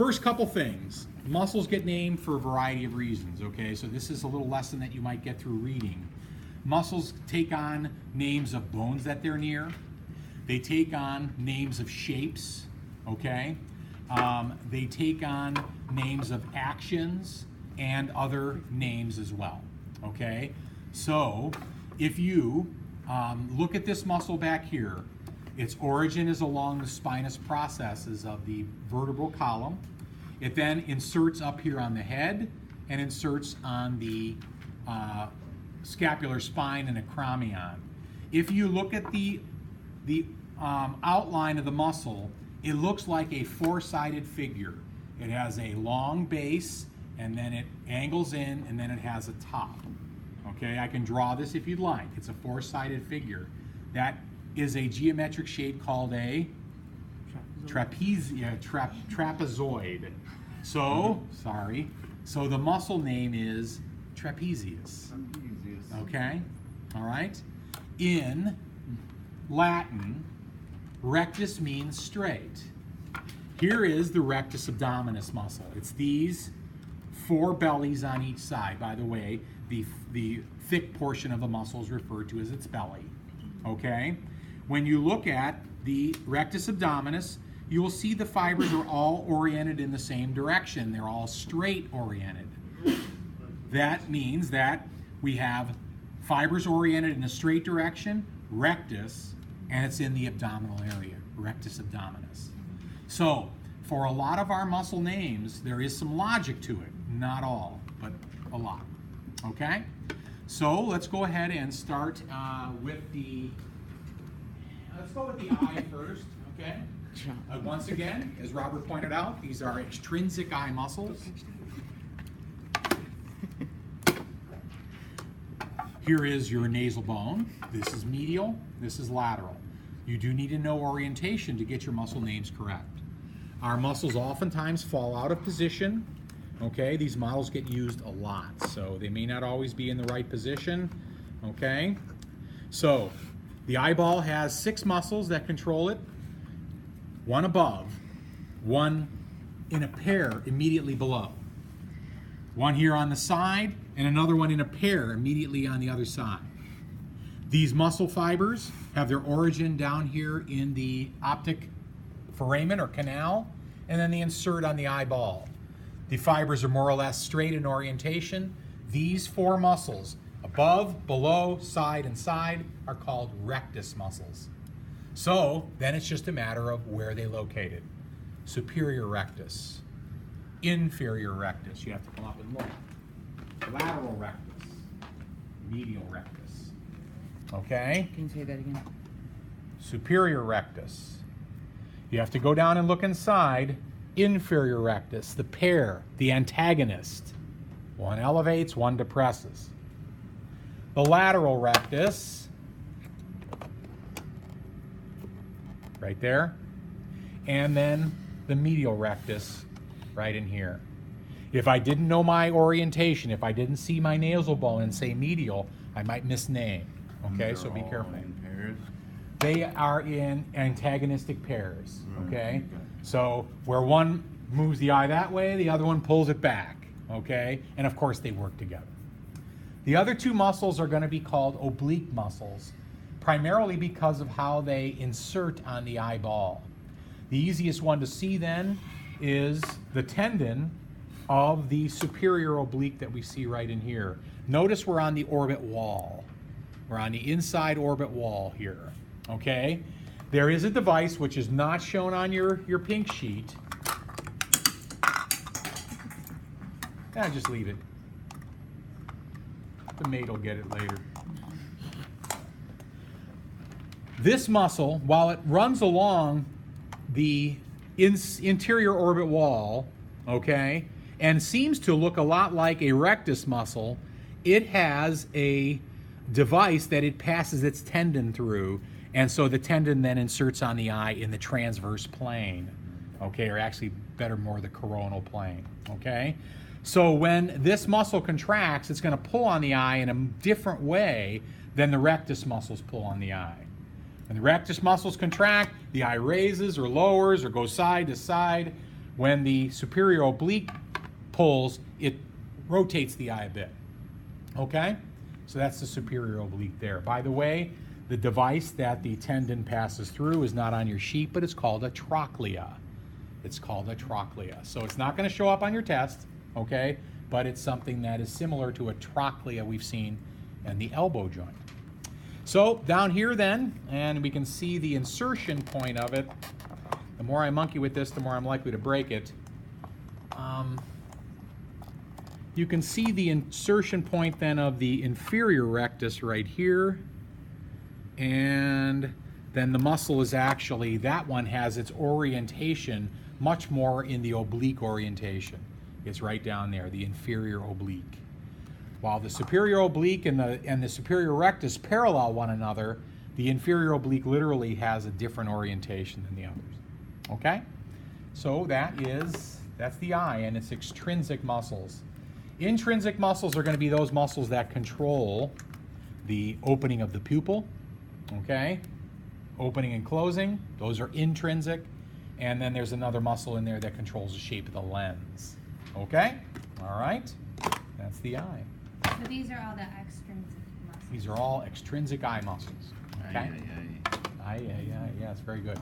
first couple things. Muscles get named for a variety of reasons, okay? So this is a little lesson that you might get through reading. Muscles take on names of bones that they're near. They take on names of shapes, okay? They take on names of actions and other names as well, okay? So if you look at this muscle back here, its origin is along the spinous processes of the vertebral column. It then inserts up here on the head and inserts on the scapular spine and acromion. If you look at the outline of the muscle, it looks like a four-sided figure. It has a long base, and then it angles in, and then it has a top. Okay, I can draw this if you'd like. It's a four-sided figure. That is a geometric shape called a trapezoid. So, so the muscle name is trapezius. Okay, all right. In Latin, rectus means straight. Here is the rectus abdominis muscle. It's these four bellies on each side. By the way, the thick portion of the muscle is referred to as its belly. Okay? When you look at the rectus abdominis, you will see the fibers are all oriented in the same direction. They're all straight oriented. That means that we have fibers oriented in a straight direction, rectus, and it's in the abdominal area, rectus abdominis. So, for a lot of our muscle names, there is some logic to it. Not all, but a lot. Okay? So, let's go ahead and start with let's go with the eye first, okay? Once again, as Robert pointed out, these are extrinsic eye muscles. Here is your nasal bone. This is medial, this is lateral. You do need to know orientation to get your muscle names correct. Our muscles oftentimes fall out of position. Okay, these models get used a lot, so they may not always be in the right position. Okay, so the eyeball has 6 muscles that control it. One above, one in a pair immediately below. One here on the side, and another one in a pair immediately on the other side. These muscle fibers have their origin down here in the optic foramen or canal, and then they insert on the eyeball. The fibers are more or less straight in orientation. These 4 muscles, above, below, side, and side, are called rectus muscles. So then it's just a matter of where they located. Superior rectus, inferior rectus, you have to come up and look. Lateral rectus, medial rectus. Okay? Can you say that again? Superior rectus. You have to go down and look inside. Inferior rectus, the pair, the antagonist. One elevates, one depresses. The lateral rectus, right there. And then the medial rectus, right in here. If I didn't know my orientation, if I didn't see my nasal bone and say medial, I might misname. Okay, so be careful. They are in antagonistic pairs, okay? So where one moves the eye that way, the other one pulls it back, okay? And of course they work together. The other 2 muscles are going to be called oblique muscles, primarily because of how they insert on the eyeball. The easiest one to see then is the tendon of the superior oblique that we see right in here. Notice we're on the orbit wall. We're on the inside orbit wall here, okay? There is a device which is not shown on your pink sheet. Just leave it. The maid will get it later. This muscle, while it runs along the interior orbit wall, okay, and seems to look a lot like a rectus muscle, it has a device that it passes its tendon through, and so the tendon then inserts on the eye in the transverse plane, okay, or actually better more the coronal plane, okay? So when this muscle contracts, it's going to pull on the eye in a different way than the rectus muscles pull on the eye. When the rectus muscles contract, the eye raises or lowers or goes side to side. when the superior oblique pulls, it rotates the eye a bit. Okay? So that's the superior oblique there. By the way, the device that the tendon passes through is not on your sheet, but it's called a trochlea. It's called a trochlea. So it's not going to show up on your test, okay? But it's something that is similar to a trochlea we've seen in the elbow joint. So down here then, and we can see the insertion point of it. The more I monkey with this, the more I'm likely to break it. You can see the insertion point then of the inferior rectus right here. And then the muscle is actually, that one has its orientation much more in the oblique orientation. It's right down there, the inferior oblique. While the superior oblique and the superior rectus parallel one another, the inferior oblique literally has a different orientation than the others. Okay? So that's the eye and its extrinsic muscles. Intrinsic muscles are going to be those muscles that control the opening of the pupil, okay? Opening and closing, those are intrinsic. And then there's another muscle in there that controls the shape of the lens, okay? All right, that's the eye. So these are all the extrinsic muscles? These are all extrinsic eye muscles, okay? Yes, very good.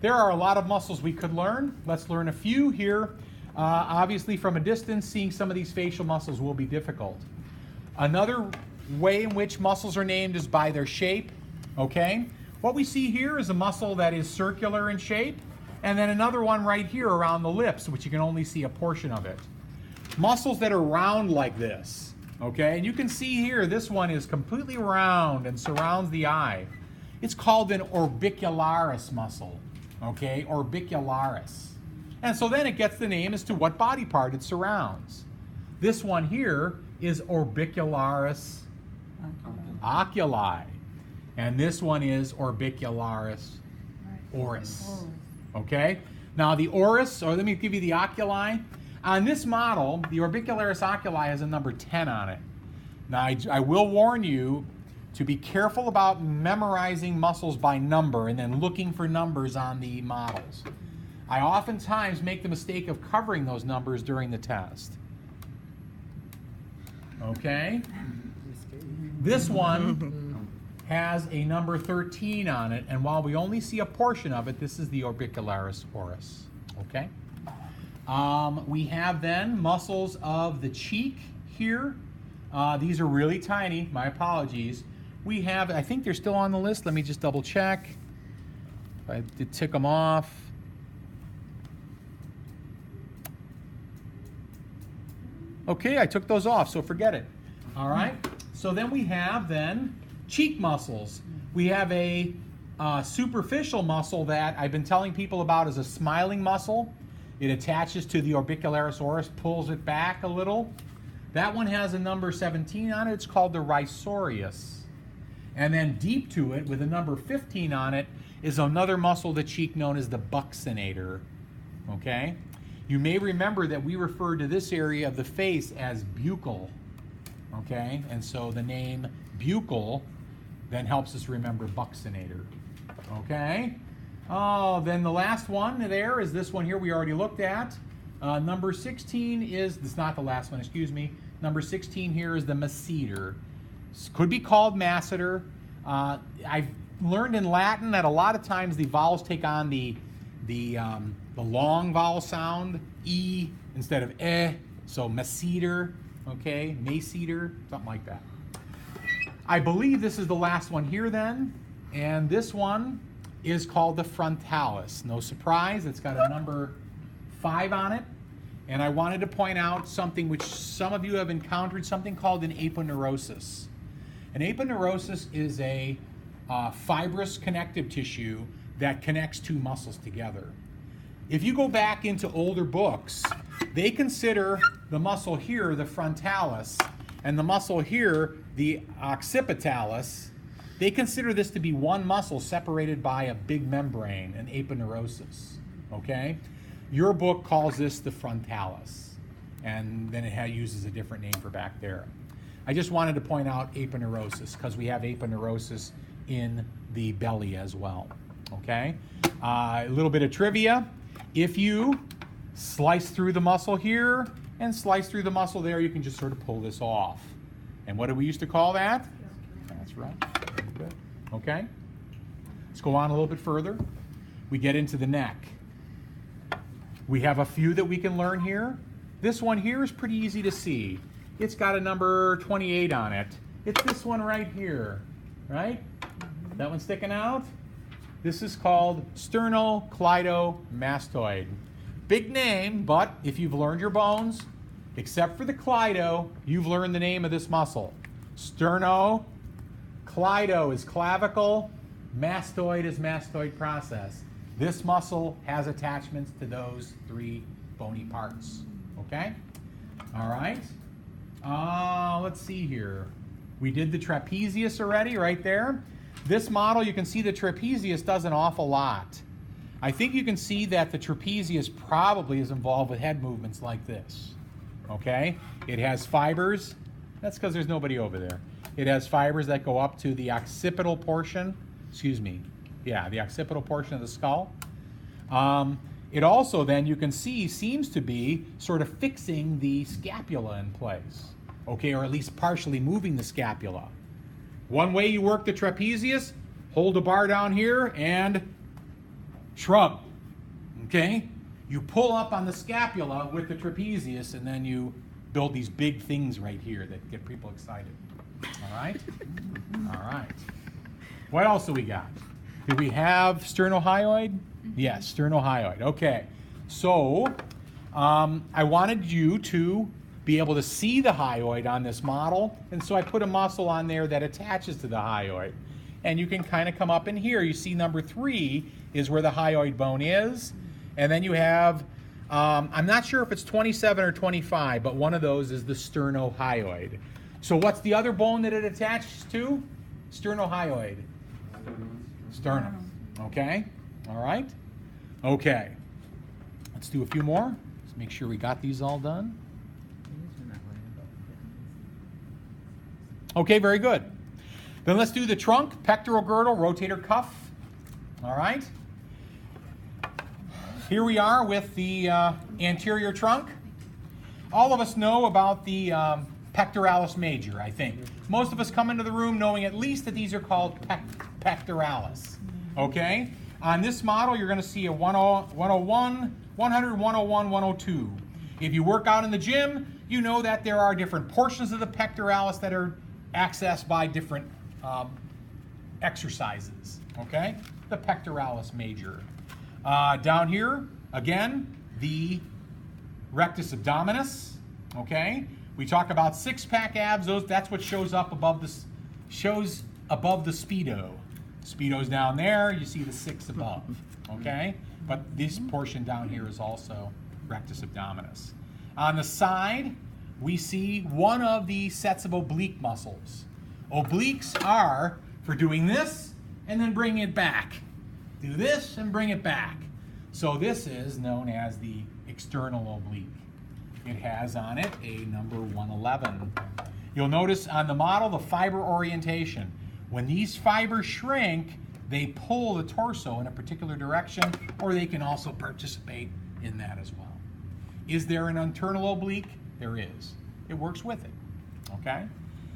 There are a lot of muscles we could learn. Let's learn a few here. Obviously, from a distance, seeing some of these facial muscles will be difficult. Another way in which muscles are named is by their shape, okay? What we see here is a muscle that is circular in shape, and then another one right here around the lips, which you can only see a portion of it. Muscles that are round like this, okay? And you can see here, this one is completely round and surrounds the eye. It's called an orbicularis muscle, okay? Orbicularis. And so then it gets the name as to what body part it surrounds. This one here is orbicularis oculi. And this one is orbicularis oris. Okay? Now the oris, or let me give you the oculi. On this model, the orbicularis oculi has a number 10 on it. Now I will warn you to be careful about memorizing muscles by number and then looking for numbers on the models. I oftentimes make the mistake of covering those numbers during the test. Okay? This one has a number 13 on it, and while we only see a portion of it, this is the orbicularis oris. Okay? We have then muscles of the cheek here. These are really tiny. My apologies. We have, I think they're still on the list. Let me just double check. If I did tick them off. Okay, I took those off, so forget it. All right. So then we have cheek muscles. We have a superficial muscle that I've been telling people about as a smiling muscle. It attaches to the orbicularis oris, pulls it back a little. That one has a number 17 on it. It's called the risorius. And then deep to it, with a number 15 on it, is another muscle of the cheek known as the buccinator. Okay? You may remember that we referred to this area of the face as buccal. Okay? And so the name buccal then helps us remember buccinator. Okay? Oh, then the last one there is this one here we already looked at. Number 16 is, this is not the last one, excuse me. Number 16 here is the masseter. Could be called masseter. I've learned in Latin that a lot of times the vowels take on the long vowel sound, E instead of eh, so masseter, okay, masseter, something like that. I believe this is the last one here then, and this one is called the frontalis. No surprise, it's got a number 5 on it, and I wanted to point out something which some of you have encountered, something called an aponeurosis. An aponeurosis is a fibrous connective tissue that connects two muscles together. If you go back into older books, they consider the muscle here the frontalis and the muscle here the occipitalis. They consider this to be one muscle separated by a big membrane, an aponeurosis. Okay? Your book calls this the frontalis, and then it uses a different name for back there. I just wanted to point out aponeurosis because we have aponeurosis in the belly as well. Okay? A little bit of trivia. If you slice through the muscle here and slice through the muscle there. You can just sort of pull this off. And what do we used to call that? That's right. Very good. Okay. Let's go on a little bit further. We get into the neck. We have a few that we can learn here. This one here is pretty easy to see. It's got a number 28 on it. It's this one right here, right? That one sticking out? This is called sternocleidomastoid. Big name, but if you've learned your bones, except for the cleido, you've learned the name of this muscle. Sternocleido is clavicle, mastoid is mastoid process. This muscle has attachments to those three bony parts. Okay? All right. Let's see here. We did the trapezius already right there. This model, you can see the trapezius does an awful lot. I think you can see that the trapezius probably is involved with head movements like this. Okay? It has fibers. That's because there's nobody over there. It has fibers that go up to the occipital portion. Excuse me. Yeah, the occipital portion of the skull. It also then, you can see, seems to be sort of fixing the scapula in place. Okay, or at least partially moving the scapula. One way you work the trapezius, hold a bar down here and shrug. Okay? You pull up on the scapula with the trapezius and then you build these big things right here that get people excited. All right? All right. What else do we got? Do we have sternohyoid? Yes, sternohyoid. Okay. So, I wanted you to be able to see the hyoid on this model, and so I put a muscle on there that attaches to the hyoid. And you can kind of come up in here. You see number 3 is where the hyoid bone is, and then you have, I'm not sure if it's 27 or 25, but one of those is the sternohyoid. So what's the other bone that it attaches to? Sternohyoid. Sternum. Okay? All right? Okay. Let's do a few more. Let's make sure we got these all done. Okay, very good. Then let's do the trunk, pectoral girdle, rotator cuff. All right? Here we are with the anterior trunk. All of us know about the pectoralis major, I think. Most of us come into the room knowing at least that these are called pectoralis. Okay? On this model, you're going to see a 101, 100, 101, 102. If you work out in the gym, you know that there are different portions of the pectoralis that are accessed by different exercises. Okay? The pectoralis major. Down here, again, the rectus abdominis. Okay? We talk about six-pack abs. That's what shows up above the speedo. Speedo's down there. You see the 6 above. Okay? But this portion down here is also rectus abdominis. On the side, we see one of the sets of oblique muscles. Obliques are for doing this and then bring it back. Do this and bring it back. So this is known as the external oblique. It has on it a number 111. You'll notice on the model the fiber orientation. When these fibers shrink, they pull the torso in a particular direction, or they can also participate in that as well. Is there an internal oblique? There is. It works with it. Okay?